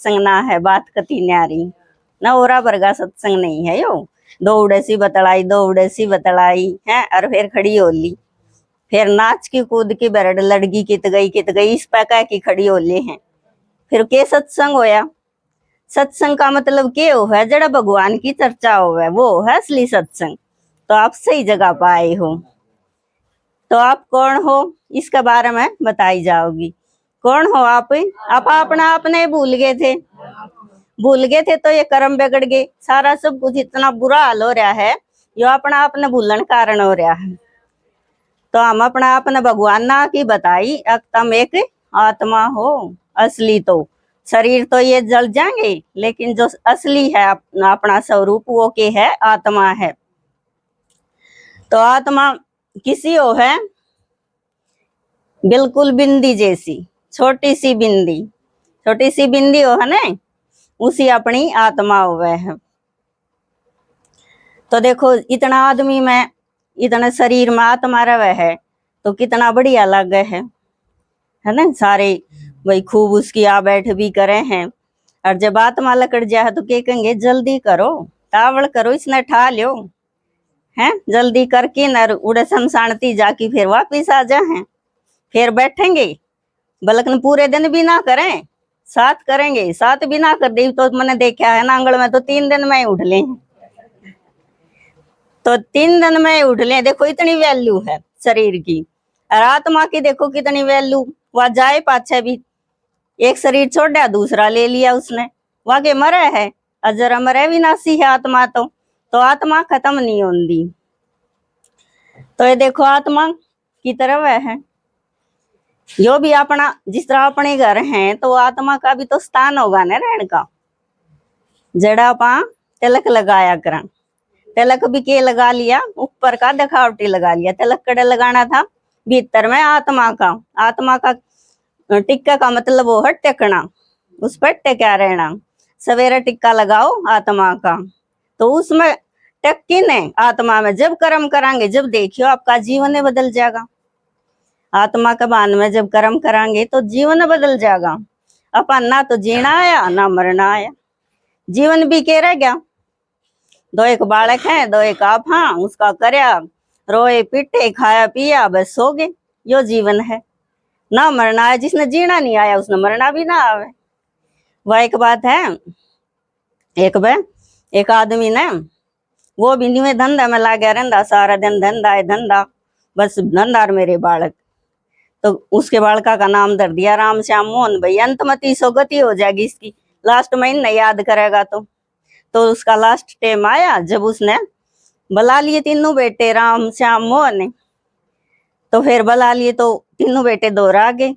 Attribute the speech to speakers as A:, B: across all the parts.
A: सत्संग ना है बात कती न्यारी। ना ओरा वर्गा सत्संग नहीं है यो। दो उड़ेसी बतलाई है और फिर खड़ी होली, फिर नाच की कूद की बरड़ लड़गी कित गई इस पैका की खड़ी होली है। फिर के सत्संग होया। सत्संग का मतलब के हो है, जड़ा भगवान की चर्चा हो है वो है असली सत्संग। तो आप सही जगह पर आए हो। तो आप कौन हो इसके बारे में बताई जाओगी। कौन हो आप अपना आपने भूल गए थे तो ये कर्म बिगड़ गए, सारा सब कुछ इतना बुरा हाल हो रहा है, यो अपना आपने भूलन कारण हो रहा है। तो हम अपना आपने भगवान ना की बताई, अब तुम एक आत्मा हो असली। तो शरीर तो ये जल जाएंगे, लेकिन जो असली है अपना स्वरूप वो के है, आत्मा है। तो आत्मा किसी हो है बिल्कुल बिंदी जैसी, छोटी सी बिंदी हो है ना, उसी अपनी आत्मा हुआ है। तो देखो इतना आदमी में, इतना शरीर में आत्मा रहे है तो कितना बढ़िया लगे है ना। सारे भाई खूब उसकी आ बैठ भी करे हैं, और जब आत्मा लकड़ जाए तो क्या कहेंगे, जल्दी करो, तावड़ करो, इसने ठा लो है, जल्दी करके न उड़े शमशानती जाके फिर वापिस आ जाए। फिर बैठेंगे, बल्कि पूरे दिन भी ना करें, साथ करेंगे, साथ भी ना कर दे तो मैंने देखा है नांगल में तो 3 दिन में ही उठ ले, तो 3 दिन में ही उठ ले। देखो इतनी वैल्यू है शरीर की। और आत्मा की देखो कितनी वैल्यू, वह जाए पाछे भी, एक शरीर छोड़ दिया दूसरा ले लिया उसने, वहां के मरे है, अजर अमर है, विनाशी है आत्मा। तो आत्मा खत्म नहीं होती। तो ये देखो आत्मा की तरफ है यो भी अपना, जिस तरह अपने घर हैं तो आत्मा का भी तो स्थान होगा ना रहने का। जड़ा पा तिलक लगाया करा, तिलक भी के लगा लिया, ऊपर का दिखावटी लगा लिया, तिलक कड़े लगाना था भीतर में आत्मा का टिक्का का मतलब वो है टेकना, उस पर टेका रहना। सवेरे टिक्का लगाओ आत्मा का, तो उसमें टक्की ने आत्मा में जब कर्म करांगे, जब देखियो आपका जीवन बदल जाएगा। आत्मा के बान में जब कर्म करांगे तो जीवन बदल जाएगा। अपन ना तो जीना आया ना मरना आया, जीवन भी के रह गया। दो एक बालक है, दो एक आप, हाँ उसका करया, रोए पीटे खाया पिया बस सो गए, यो जीवन है। ना मरना आया, जिसने जीना नहीं आया उसने मरना भी ना आवे। वह एक बात है, एक आदमी ने वो भी न्यू धंधा में लागे रहंदा, सारा दिन धंधा है धंधा, बस धंधा मेरे बालक। तो उसके बालका का नाम धर दिया राम श्याम मोहन। भाई अंतमति सोगति हो जाएगी इसकी, लास्ट महीने याद करेगा। तो उसका लास्ट टाइम आया जब उसने बुला लिए तीनों बेटे राम श्याम मोहन, तो फिर बुला लिए तो तीनों बेटे दौरा आ गए।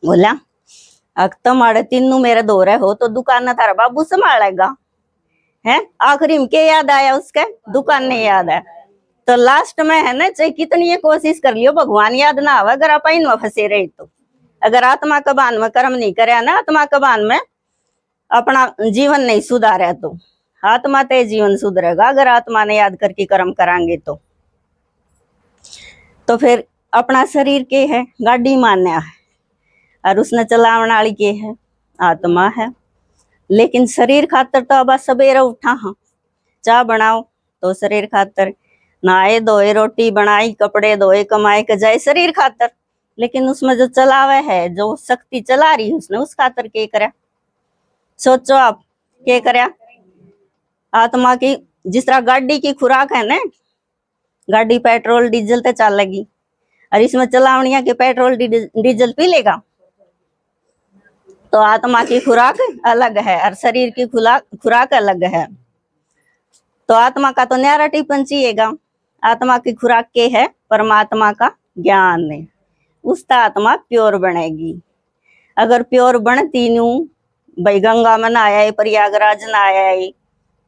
A: बोला अब तुम्हारे तीनों मेरे दौरे हो तो दुकान ना थारा बाबू संभालेगा है। आखिरी में क्या याद आया उसके, दुकान नहीं याद है। तो लास्ट में है ना, चाहे कितनी ये कोशिश कर लियो भगवान याद ना आवे, अगर आप इन फंसे रहे तो, अगर आत्मा कबान में कर्म नहीं करे ना, आत्मा कबान में अपना जीवन नहीं सुधारे तो आत्मा ते जीवन सुधरेगा, अगर आत्मा ने याद करके कर्म करांगे तो फिर अपना शरीर के है गाड़ी मान्या है, और उसने चलावने वाली के है आत्मा है। लेकिन शरीर खातर तो अब सवेरे उठा हाँ, चाह बनाओ तो शरीर खातर, नहाए धोए रोटी बनाई कपड़े धोए कमाए के जाए शरीर खातर। लेकिन उसमें जो चलावे है, जो शक्ति चला रही है उसने उस खातर के करे, सोचो आप के करे। आत्मा की जिस तरह गाड़ी की खुराक है ना, गाड़ी पेट्रोल डीजल ते चलेगी, और इसमें चलावनिया के पेट्रोल डीजल पी लेगा। तो आत्मा की खुराक अलग है और शरीर की खुराक अलग है। तो आत्मा का तो न्यारा टिप्पण चाहिएगा। आत्मा की खुराक के है परमात्मा का ज्ञान है, उसका आत्मा प्योर बनेगी। अगर प्योर बनती नू, भाई गंगा में ना आया, प्रयागराज ना आया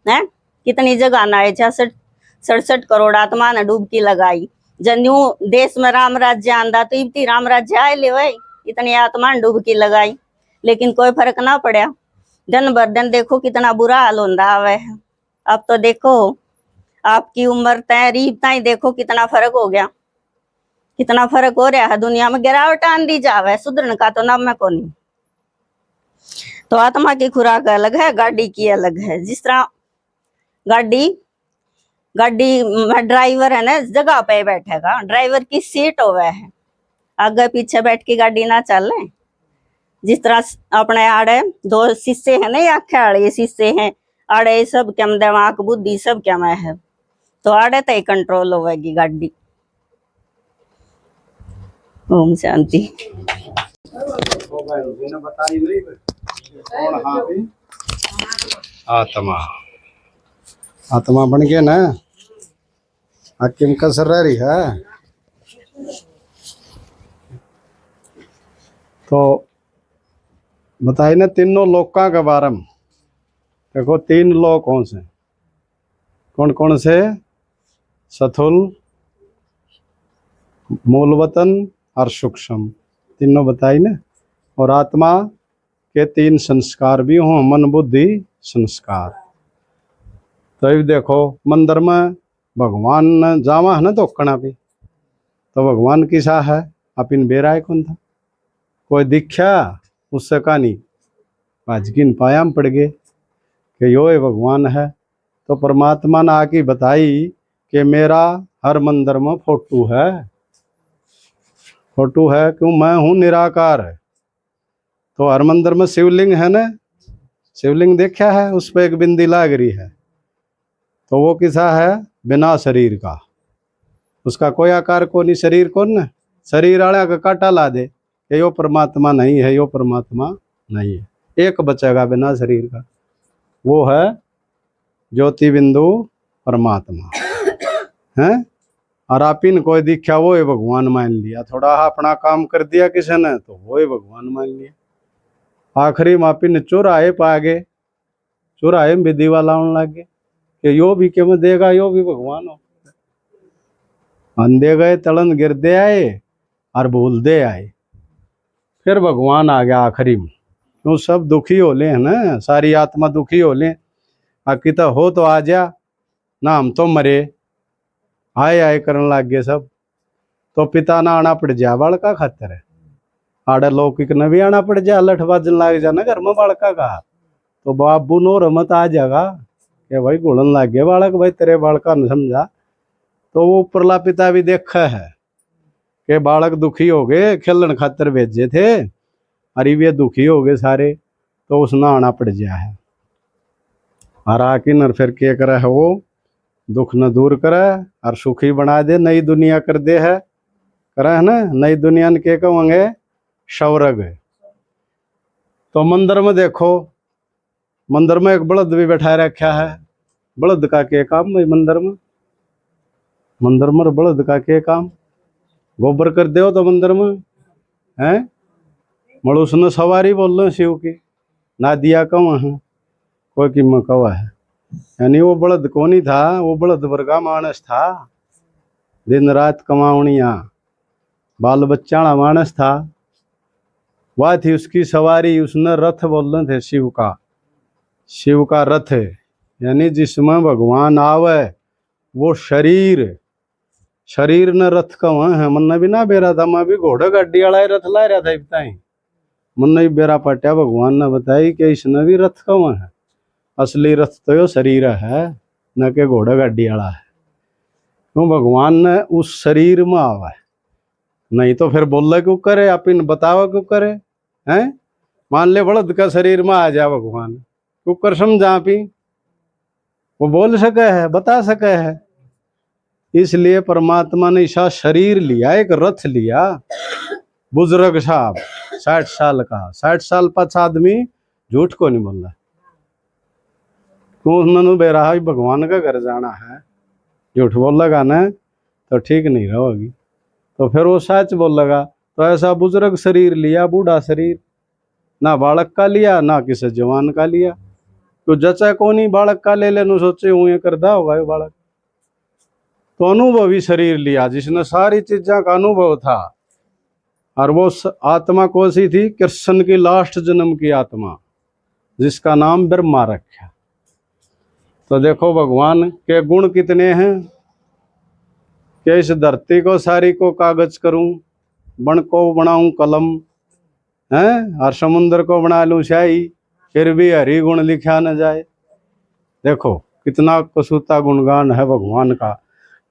A: है, कितनी जगह ना आए, 67 करोड़ आत्मा ने डूबकी लगाई। जन्यू देश में राम राज्य आंदा तो इतनी राम राज्य आए ले भाई, इतनी आत्मा ने डूबकी लगाई, लेकिन कोई फर्क ना पड़ा। दिन भर दिन देखो कितना बुरा हाल होता है। अब तो देखो आपकी उम्र तय रीब तय देखो कितना फर्क हो गया, कितना फर्क हो रहा है दुनिया में, गिरावट आंदी जावे, सुधरने का तो नाम में को नहीं। तो आत्मा की खुराक अलग है, गाड़ी की अलग है। जिस तरह गाड़ी गाड़ी में ड्राइवर है ना, जगह पे बैठेगा, ड्राइवर की सीट होवे है, आगे पीछे बैठ के गाड़ी ना चले। जिस तरह अपने आड़े दो शीशे है ना, आंखें आड़े शीशे हैं, आड़े सब क्या दिमाग बुद्धि सब क्या में है, तो आड़े तय कंट्रोल होगी गाड़ी। ओम शांति।
B: आत्मा आत्मा बन गया ना, हकीम कसर रह रही है। तो बताइए ना तीनों लोका के बारे में। देखो तीन लोक कौन से, कौन कौन से? सथुल, मूलवतन और सूक्ष्म, तीनों बताई ना। और आत्मा के तीन संस्कार भी हों, मन बुद्धि संस्कार। तो ये देखो मंदिर में भगवान ने जावा है ना धोकना पे, तो भगवान किसा है? अपिन बेराय कौन था? कोई दिख्या उससे कहानी भाजकिन पायाम पड़ गए कि यो ये भगवान है। तो परमात्मा ने आके बताई कि मेरा हर मंदिर में फोटो है, फोटो है, क्यों? मैं हूँ निराकार। तो हर मंदिर में शिवलिंग है ना, शिवलिंग देखा है, उस पर एक बिंदी लाग रही है, तो वो किसा है? बिना शरीर का, उसका कोई आकार को नहीं, शरीर को न, शरीर आड़ा का काटा ला दे कि यो परमात्मा नहीं है, यो परमात्मा नहीं है। एक बचेगा बिना शरीर का, वो है ज्योति बिंदु परमात्मा है। और आपिन कोई दिखा वो ही भगवान मान लिया, थोड़ा अपना काम कर दिया किसी ने तो वो ही भगवान मान लिया। आखिरी में आपिन चौराहे पा गए, चौराहे में भी दीवा लाने लग गए कि यो भी क्यों देगा, यो भी भगवान हो। अंधे गए तलन गिर दे आए और भूल दे आए, फिर भगवान आ गया आखिरी में। क्यों? सब दुखी हो ले है ना, सारी आत्मा दुखी हो ले। आखिर तो हो तो आ जा ना, हम तो मरे, आए आए करने लग गए सब। तो पिता ना आना पड़ जा बालका खातर है, आड़े लौकिक न भी आना पड़ जा, लठ बाजन लग जा ना घर में बालका का, तो बाबू नो रमत आ जाएगा कि भाई घुड़न लग गया बालक, भाई तेरे बालका न समझा। तो वो उपरला पिता भी देखा है कि बालक दुखी हो गए, खेलन खातर भेजे थे, अरे वे दुखी हो गए सारे, तो उसने आना पड़ गया है। और आकिन फिर क्या करे है वो? दुख न दूर करे और सुखी बना दे, नई दुनिया कर दे है, करे है ना। नई दुनिया ने क्या कहेंगे? स्वर्ग। तो मंदिर में देखो, मंदिर में एक बलद भी बैठा रखा है। बलद का क्या काम भाई मंदिर में? मंदिर में बलद का क्या काम? गोबर कर दो तो मंदिर में है मड़ूस ने सवारी बोल रहे शिव की, ना दिया कौन है, कोई कीमत कवा है। यानी वो बलद कौन ही था, वो बलद वर्गा मानस था, दिन रात कमावनिया, बाल बच्चा मानस था। वह थी उसकी सवारी, उसने रथ बोल रहे थे शिव का, शिव का रथ है, यानी जिसमें भगवान आवे वो शरीर, शरीर न रथ का वह है। मन भी ना बेरा था, मैं भी घोड़ा गाड़ी वाला रथ ला रहा था बताई, मन भी बेरा पट्या, भगवान ने बताई कि इसने भी रथ का वह है। असली रथ तो यो शरीर है, न के घोड़ा गाड़ी वाला है। क्यों? भगवान ने उस शरीर में आवा है, नहीं तो फिर बोल क्यों करे, आप इन बतावा क्यों करे हैं? मान ले बड़द का शरीर में आ जा भगवान, क्यों कर समझा आप ही, वो बोल सके है, बता सके है। इसलिए परमात्मा ने ऐसा शरीर लिया, एक रथ लिया। बुजुर्ग साहब 60 साल का, 60 साल पाछा आदमी झूठ को नहीं बोल रहा, क्यों? उन्होंने बेरा भगवान का घर जाना है, झूठ बोलेगा ना तो ठीक नहीं रहोगी। तो फिर वो सच बोलेगा। तो ऐसा बुजुर्ग शरीर लिया, बूढ़ा शरीर, ना बालक का लिया ना किसी जवान का लिया। तो जचा को नहीं बालक का ले लेनो, सोचे हूँ ये करदा होगा ये बालक। तो अनुभवी शरीर लिया जिसने सारी चीजा का अनुभव था। और वो आत्मा कौन सी थी? कृष्ण की लास्ट जन्म की आत्मा, जिसका नाम ब्रह्मा रखा। तो देखो भगवान के गुण कितने हैं कि इस धरती को सारी को कागज करूं, बन को बनाऊं कलम, हैं, और समुद्र को बना लूं शाही, फिर भी हरि गुण लिखा न जाए। देखो कितना कसूता गुणगान है भगवान का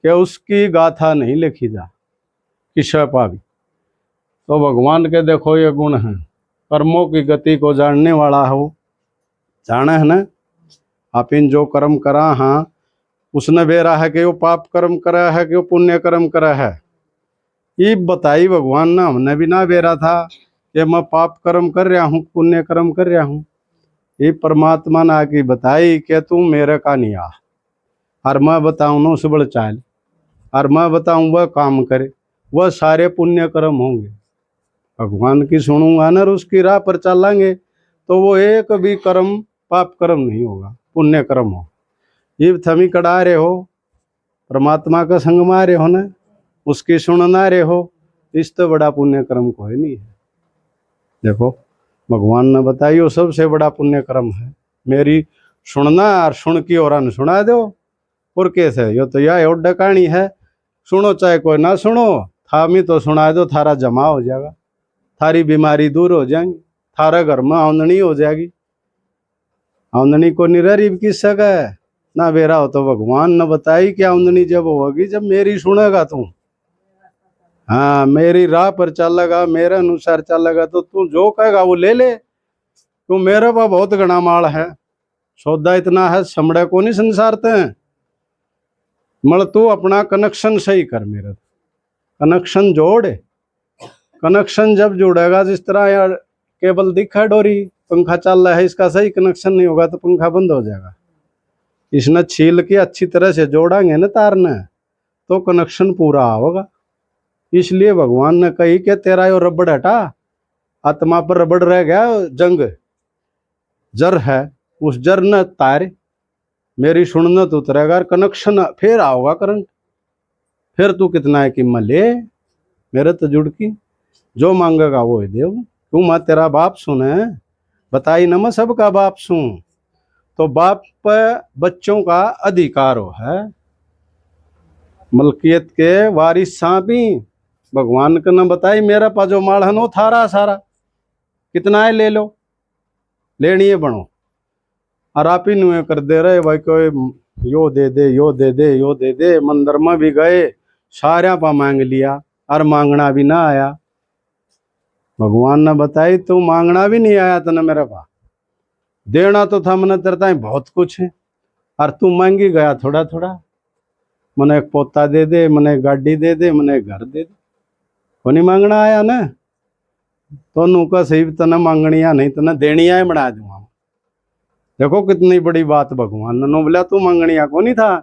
B: कि उसकी गाथा नहीं लिखी जा किसे पावी। तो भगवान के देखो ये गुण हैं, कर्मों की गति को जानने वाला है वो, जाना है ना। आप इन जो कर्म करा हाँ, उसने बेरा है कि वो पाप कर्म करा है कि वो पुण्य कर्म करा है। ये बताई भगवान ना, हमने भी ना बेरा था कि मैं पाप कर्म कर रहा हूँ पुण्य कर्म कर रहा हूँ। ये परमात्मा ने आके बताई कि तू मेरे का नहीं आ, और मैं बताऊँ ना उस बड़ चाल, और मैं बताऊँ वह काम करे, वह सारे पुण्य कर्म होंगे। भगवान की सुनूंगा ना और उसकी राह पर चलेंगे तो वो एक भी कर्म पाप कर्म नहीं होगा, पुण्य कर्म हो। ये थमी कड़ा रहे हो, परमात्मा का संग में रहे हो ना, उसकी सुनना रहे हो, इस तो बड़ा पुण्य कर्म कोई नहीं है। देखो भगवान ने बताइयो सबसे बड़ा पुण्य कर्म है मेरी सुनना, और सुन की और सुना दो। और कैसे यो तो यह ओड्डा कहानी है, सुनो चाहे कोई ना सुनो, थामी तो सुना दो, थारा जमा हो जाएगा, थारी बीमारी दूर हो जाएगी, थारा घर में आमदनी हो जाएगी। आमदनी को निरीब किस सके ना बेरा हो तो भगवान ने बताई कि आमदनी जब होगी जब मेरी सुनेगा तू, हाँ मेरी राह पर चलेगा, मेरे अनुसार चलेगा, तो तू जो कहेगा वो ले ले। तू मेरे पास बहुत घना माल है, सौदा इतना है, समड़े को नहीं संसारते हैं। मल तू अपना कनेक्शन सही कर, मेरा कनेक्शन जोड़। कनेक्शन जब जुड़ेगा, जिस तरह यार केबल दिखा डोरी, पंखा चल रहा है, इसका सही कनेक्शन नहीं होगा तो पंखा बंद हो जाएगा। इसने छील के अच्छी तरह से जोड़ेंगे ना तार ने, तो कनेक्शन पूरा होगा। इसलिए भगवान ने कही कि तेरा यो रबड़ हटा, आत्मा पर रबड़ रह गया, जंग जर है, उस जर न तार मेरी सुनना तो उतरेगा, कनेक्शन फिर आओगा करंट, फिर तू कितना है कीमत ले, मेरे तो जुड़की जो मांगेगा वो ही देव। क्यों मैं तेरा बाप सुने, बताई न मैं सबका बाप सुन। तो बाप पर बच्चों का अधिकार हो है, मलकियत के वारिस सांपी। भगवान का न बताई मेरा पा जो माल है नो थारा सारा, कितना है ले लो, लेनी है बनो। और आप ही नुए कर दे रहे भाई, कोई यो दे दे यो दे दे यो दे दे। मंदिर में भी गए, सारा पा मांग लिया और मांगना भी ना आया। भगवान ने बताई तू मांगना भी नहीं आया तने मेरे पा, देना तो था मैंने तेरे ताई बहुत कुछ है, और तू मांगी गया थोड़ा थोड़ा। मैंने एक पोता दे दे, मैंने एक गाड़ी दे दे, मैंने एक घर दे दे, को नहीं मांगना आया ना। तो नू का सही तना मांगनिया नहीं तना देनिया है बना दूंगा। देखो कितनी बड़ी बात भगवान ने नो बोला, तू मांगनिया को नहीं था,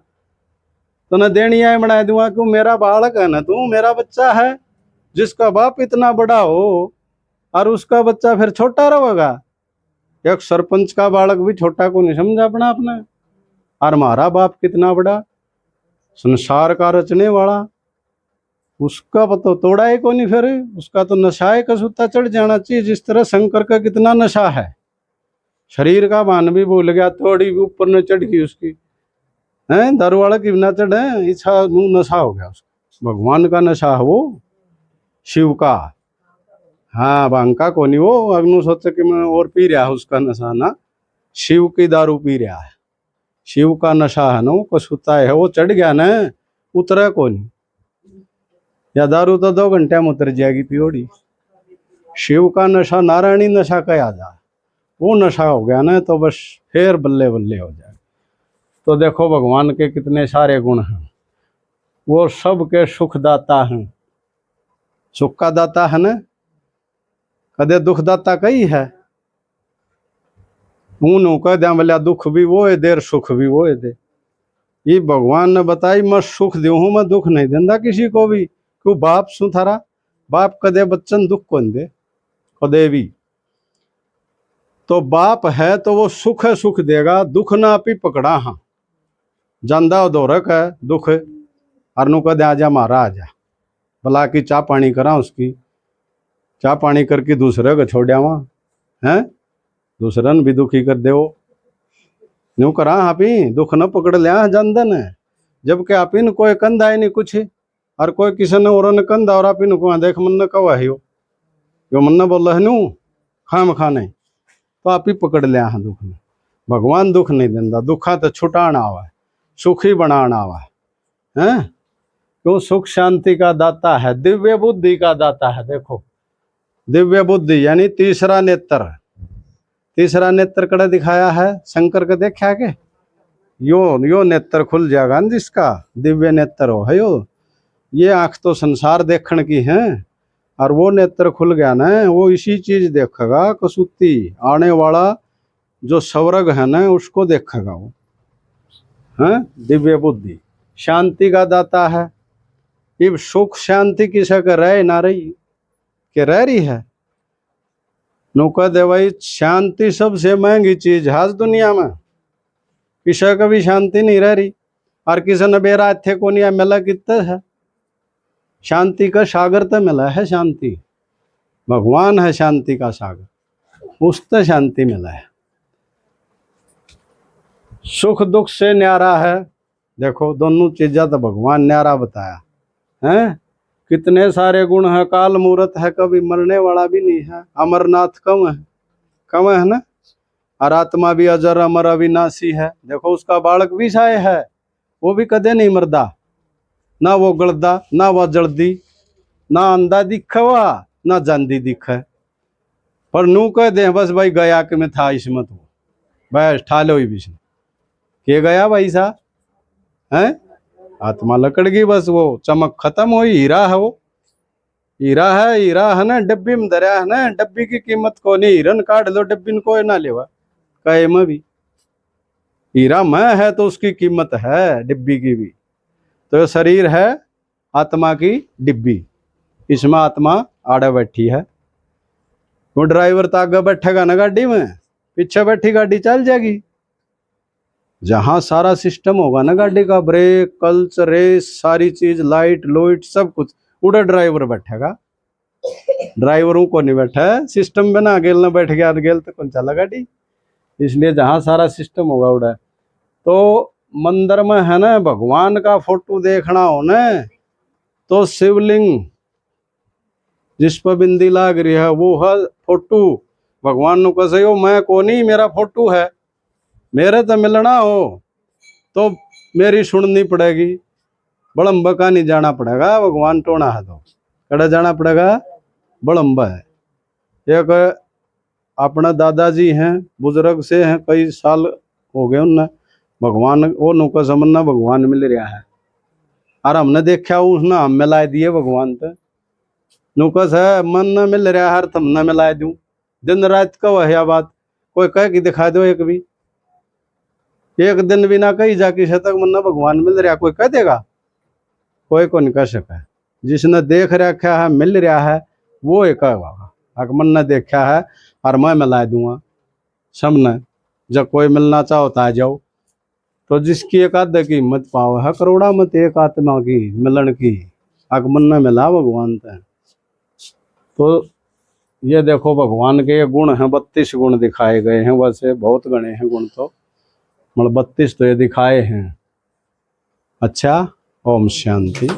B: तना देनिया है बना दूंगा। क्यों मेरा बालक है ना, तू मेरा बच्चा है। जिसका बाप इतना बड़ा हो और उसका बच्चा फिर छोटा रहेगा। एक सरपंच का बालक भी छोटा को नहीं समझा अपना अपना, और हमारा बाप कितना बड़ा, संसार का रचने वाला, उसका तो तोड़ा ही को नहीं। फिर उसका तो नशा है कसूता चढ़ जाना चाहिए। जिस तरह शंकर का कितना नशा है, शरीर का मान भी भूल गया, थोड़ी भी ऊपर न चढ़ गई उसकी, है दारू वाला की ना चढ़े, इच्छा नशा हो गया उसका। भगवान का नशा है वो, शिव का। हाँ बांका को नहीं वो, अग्नु सोचे कि मैं और पी रहा है उसका नशा ना, शिव की दारू पी रहा है। शिव का नशा है ना वो, कसूता है वो, चढ़ गया ना उतरा को नहीं। या दारू तो 2 घंटे में उतर जाएगी पियोड़ी। शिव का नशा नारायणी नशा कहा जा, वो नशा हो गया ना तो बस फिर बल्ले बल्ले हो जाए। तो देखो भगवान के कितने सारे गुण हैं, वो सबके सुखदाता हैं। सुख का दाता है ना, कदे दुखदाता कई है। ऊन कह दिया बोलिया दुख भी वो है देर, सुख भी वो है दे। ये भगवान ने बताई मैं सुख दू हूं, मैं दुख नहीं देंदा किसी को भी। क्यों बाप सु थारा, बाप कदे बच्चन दुख कौन दे, कदे भी। तो बाप है तो वो सुख है सुख देगा, दुख ना पी पकड़ा। हाँ जानदा दौरक है दुख, अरनू कदे आजा मारा आजा, भला की चाह पानी करा उसकी, चाह पानी करके दूसरे को छोड़ा वहाँ है, दूसरन भी दुखी कर दे। न्यू करा आप ही दुख न पकड़ लिया जनधन है। जबकि आप इन कोई कंधा है नहीं कुछ, और कोई किसी ने और कंधा, और आप इन को देख मन न कवा है यो मन न बोल है नू खाम खाने, तो आप ही पकड़ लिया है दुख ने। भगवान दुख नहीं देता, दुखा तो छुटाना आवा है, सुखी बनाना आवा है। क्यों? सुख शांति का दाता है, दिव्य बुद्धि का दाता है। देखो दिव्य बुद्धि यानी तीसरा नेत्र, तीसरा नेत्र कड़ा दिखाया है शंकर का, देखा के यो नेत्र खुल जाएगा न जिसका दिव्य नेत्र हो है यो, ये आंख तो संसार देखने की है, और वो नेत्र खुल गया ना, वो इसी चीज देखेगा, कसूती आने वाला जो स्वर्ग है ना उसको देखेगा वो है। दिव्य बुद्धि शांति का दाता है। ये सुख शांति किसे का रह ना रही कि रह रही है। नौका दे भाई शांति सबसे महंगी चीज है आज दुनिया में, किसी का भी शांति नहीं रह रही। और किसी ने बेरा थे को नहीं मिला कितना है, शांति का सागर तो मिला है, शांति भगवान है शांति का सागर, उससे शांति मिला है। सुख दुख से न्यारा है, देखो दोनों चीजें तो भगवान न्यारा बताया है। कितने सारे गुण है, काल मूर्त है, कभी मरने वाला भी नहीं है, अमरनाथ कम है ना, और आत्मा भी अजर अमर अविनाशी है। देखो उसका बालक भी साय है, वो भी कदे नहीं मरदा, ना वो गलदा ना वो जल्दी, ना अंधा दिखे हुआ ना जानदी दिखे। पर नू कह दे बस भाई गया कि मैं था इसमें तो बस ठा लो ही विष्णु के गया भाई सा है, आत्मा लकड़ गई बस, वो चमक खत्म हुई। हीरा है वो, हीरा है ना, डब्बी में धरा है ना, डब्बी की कीमत को नहीं, हिरन काट लो डब्बी को ना लेवा कहे में भी, हीरा मैं है तो उसकी कीमत है डिब्बी की भी। तो शरीर है आत्मा की डिब्बी, इसमें आत्मा आड़े बैठी है। वो ड्राइवर तो आगे बैठेगा ना गाड़ी में, पीछे बैठी गाड़ी चल जाएगी। जहां सारा सिस्टम होगा ना गाड़ी का, ब्रेक क्लच रेस सारी चीज लाइट लोइट सब कुछ, उड़ा ड्राइवर बैठेगा, ड्राइवरों को नहीं बैठा है सिस्टम बना, गेल ना बैठ गया गेल तो कौन चला गाड़ी। इसलिए जहां सारा सिस्टम होगा उड़ा। तो मंदिर में है ना भगवान का फोटो देखना हो ना, तो शिवलिंग जिस पर बिंदी लाग रही है वो है फोटो। भगवान नु कसे हो मैं को नहीं, मेरा फोटो है, मेरे तो मिलना हो तो मेरी सुननी पड़ेगी, बड़म्बा का नहीं जाना पड़ेगा। भगवान टोना है तो कड़ा जाना पड़ेगा, बड़म्बा है। एक अपना दादाजी हैं, बुजुर्ग से हैं, कई साल हो गए उनने, भगवान वो नुका समझना भगवान मिल रहा है, और हमने देखा उसने हम मिला दिए भगवान तो नुकस है, मन न मिल रहा है तुम न मिला दूं, दिन रात का वह बात कोई कह कि दिखा दो, एक दिन बिना कही जाके तक मन भगवान मिल रहा कोई कह देगा, कोई को नहीं कह सका। जिसने देख रखा है मिल रहा है वो एक अगर मन ने देखा है और मैं मिला दूंगा सबने, जब कोई मिलना चाहो तो आ जाओ। तो जिसकी एक आध की हिम्मत पाओ है करोड़ा मत एक आत्मा की मिलन की, आगमन ने मिला भगवान तय। तो ये देखो भगवान के ये गुण हैं, 32 गुण दिखाए गए हैं, वैसे बहुत गणे हैं गुण तो, मतलब 32 तो ये दिखाए हैं। अच्छा, ओम शांति।